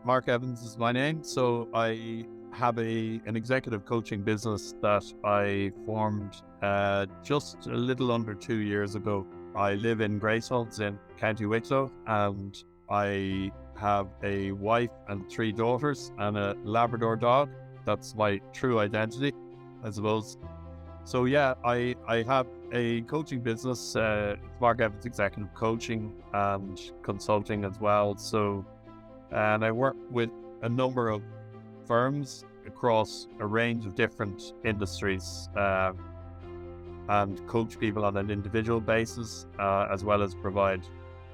Marc Evans is my name. So I have an executive coaching business that I formed just a little under 2 years ago. I live in Graceholds in County Wicklow, and I have a wife and 3 daughters and a Labrador dog. That's my true identity, I suppose. So yeah, I have a coaching business, Marc Evans Executive Coaching and Consulting as well. And I work with a number of firms across a range of different industries, and coach people on an individual basis, as well as provide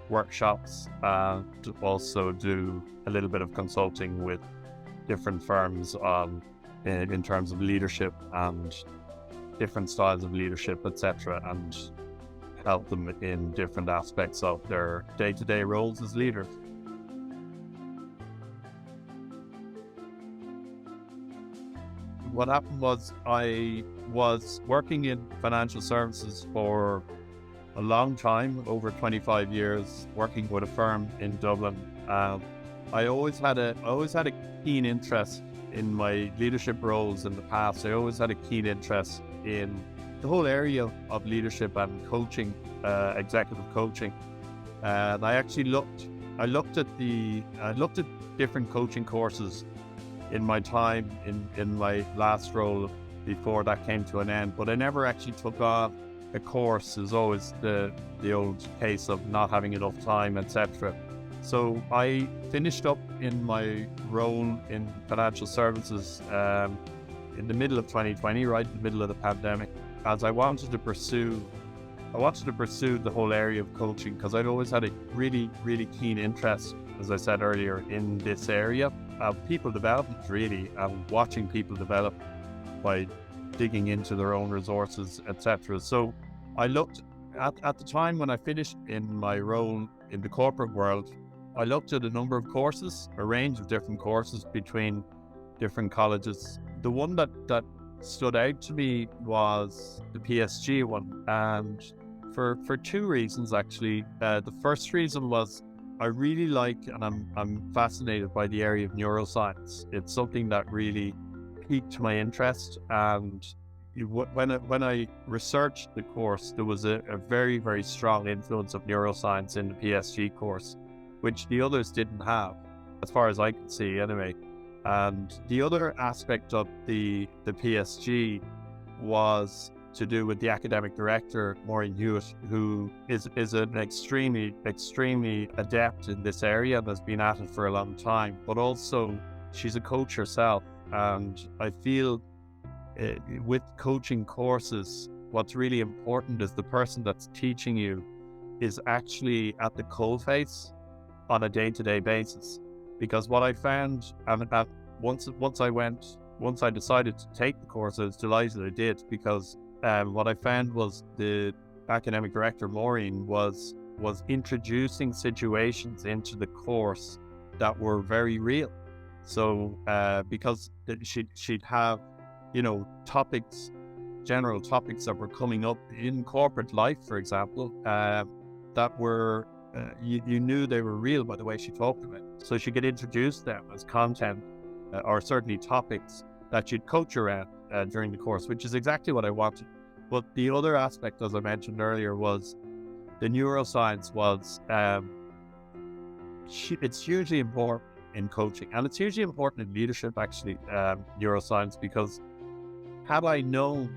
workshops and also do a little bit of consulting with different firms in terms of leadership and different styles of leadership, etc., and help them in different aspects of their day-to-day roles as leaders. What happened was I was working in financial services for a long time, over 25 years, working with a firm in Dublin. I always had a keen interest in my leadership roles in the past. I always had a keen interest in the whole area of leadership and coaching, executive coaching. And I actually looked at different coaching courses in my time in my last role before that came to an end, but I never actually took on a course. Is always the old case of not having enough time, etc. So I finished up in my role in financial services in the middle of 2020, right in the middle of the pandemic, as I wanted to pursue the whole area of coaching, because I'd always had a really, really keen interest, as I said earlier, in this area of people development, really, and watching people develop by digging into their own resources, etc. So I looked at the time when I finished in my role in the corporate world, I looked at a number of courses, a range of different courses between different colleges. The one that stood out to me was the PSG one, and for 2 reasons actually. The first reason was I really like, and I'm fascinated by the area of neuroscience. It's something that really piqued my interest, and when I researched the course, there was a very, very strong influence of neuroscience in the PSG course, which the others didn't have, as far as I could see anyway. And the other aspect of the PSG was to do with the academic director, Maureen Hewitt, who is an extremely adept in this area and has been at it for a long time, but also she's a coach herself. And I feel with coaching courses, what's really important is the person that's teaching you is actually at the coalface on a day-to-day basis. Because what I found, and once I decided to take the course, I was delighted I did, because what I found was the academic director, Maureen, was introducing situations into the course that were very real. So because she'd have, general topics that were coming up in corporate life, for example, that were you knew they were real by the way she talked about it. So she could introduce them as content, or certainly topics that you'd coach around during the course, which is exactly what I wanted. But the other aspect, as I mentioned earlier, was the neuroscience was, it's hugely important in coaching, and it's hugely important in leadership, actually, neuroscience, because had I known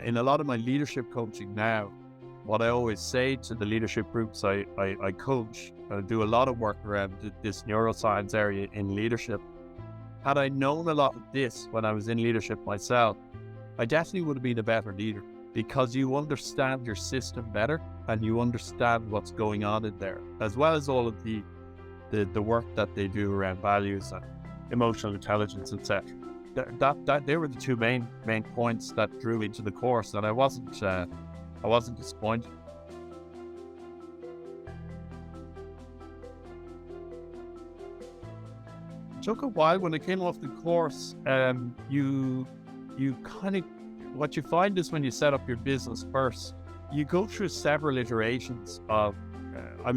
in a lot of my leadership coaching now, what I always say to the leadership groups I coach, I do a lot of work around this neuroscience area in leadership. Had I known a lot of this when I was in leadership myself, I definitely would have been a better leader, because you understand your system better and you understand what's going on in there, as well as all of the work that they do around values and emotional intelligence, etc. That they were the 2 main points that drew me to the course, and I wasn't disappointed. It took a while. When I came off the course, you kind of, what you find is when you set up your business first, you go through several iterations of, I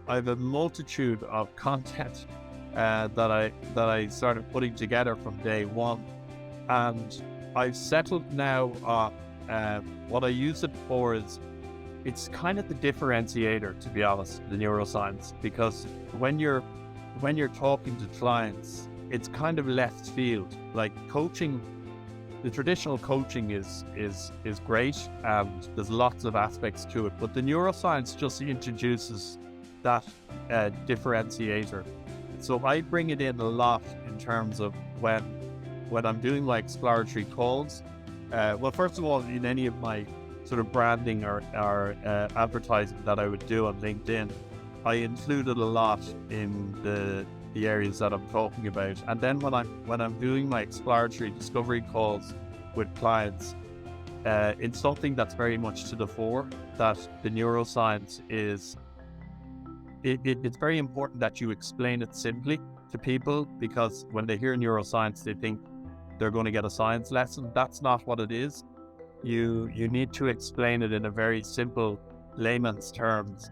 have a multitude of content that I started putting together from day one, and I've settled now on what I use it for is it's kind of the differentiator, to be honest, the neuroscience, because when you're talking to clients, it's kind of left field. Like coaching, the traditional coaching is great, and there's lots of aspects to it, but the neuroscience just introduces that differentiator. So I bring it in a lot in terms of when I'm doing my exploratory calls. Well, first of all, in any of my sort of branding or advertising that I would do on LinkedIn, I included a lot in the areas that I'm talking about. And then when I'm doing my exploratory discovery calls with clients, it's something that's very much to the fore, that the neuroscience is, it's very important that you explain it simply to people, because when they hear neuroscience, they think they're going to get a science lesson. That's not what it is. You need to explain it in a very simple layman's terms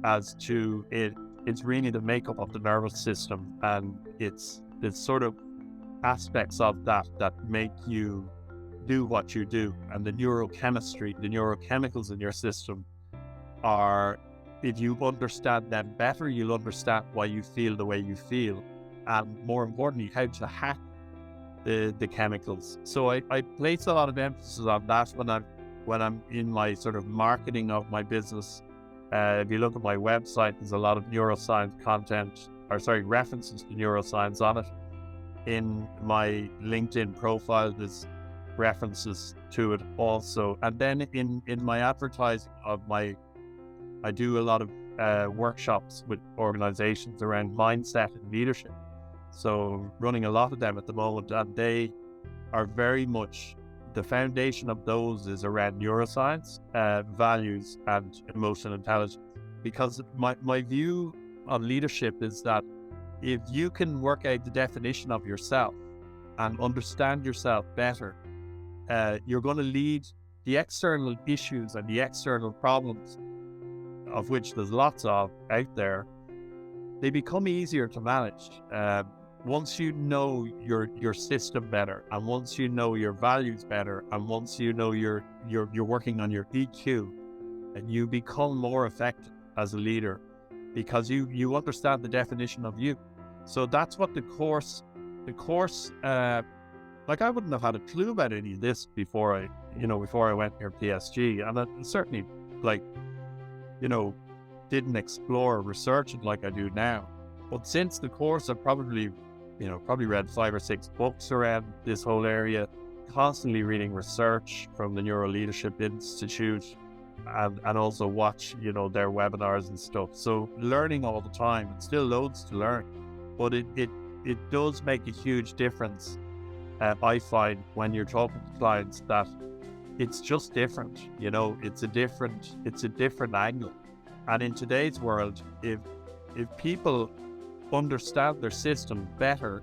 as to it. It's really the makeup of the nervous system, and it's sort of aspects of that make you do what you do. And the neurochemistry, the neurochemicals in your system are, if you understand them better, you'll understand why you feel the way you feel, and more importantly, how to hack the chemicals. So I place a lot of emphasis on that when I'm in my sort of marketing of my business. If you look at my website, there's a lot of neuroscience content, references to neuroscience on it. In my LinkedIn profile, there's references to it also. And then in my advertising I do a lot of workshops with organizations around mindset and leadership. So running a lot of them at the moment, and they are very much, the foundation of those is around neuroscience, values, and emotional intelligence. Because my view on leadership is that if you can work out the definition of yourself and understand yourself better, you're going to lead the external issues and the external problems, of which there's lots of out there. They become easier to manage. Once you know your system better, and once you know your values better, and once you know you're working on your EQ, and you become more effective as a leader, because you understand the definition of you. So that's what the course, like I wouldn't have had a clue about any of this before I went near PSG, and I certainly didn't explore or research it like I do now. But since the course, I've probably read 5 or 6 books around this whole area, constantly reading research from the Neuro Leadership Institute, and also watch, their webinars and stuff. So learning all the time, and still loads to learn, but it does make a huge difference. I find when you're talking to clients that it's just different, it's a different angle. And in today's world, if people understand their system better,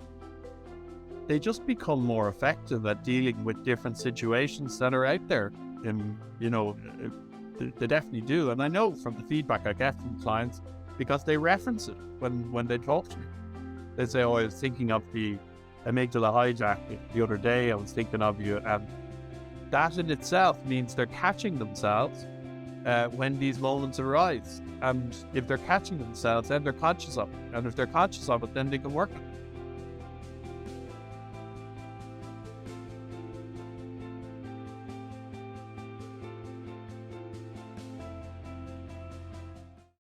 they just become more effective at dealing with different situations that are out there. And, they definitely do. And I know from the feedback I get from clients, because they reference it when they talk to me. They say, oh, I was thinking of the amygdala hijack the other day, I was thinking of you. And that in itself means they're catching themselves when these moments arise. And if they're catching themselves, then they're conscious of it. And if they're conscious of it, then they can work on it.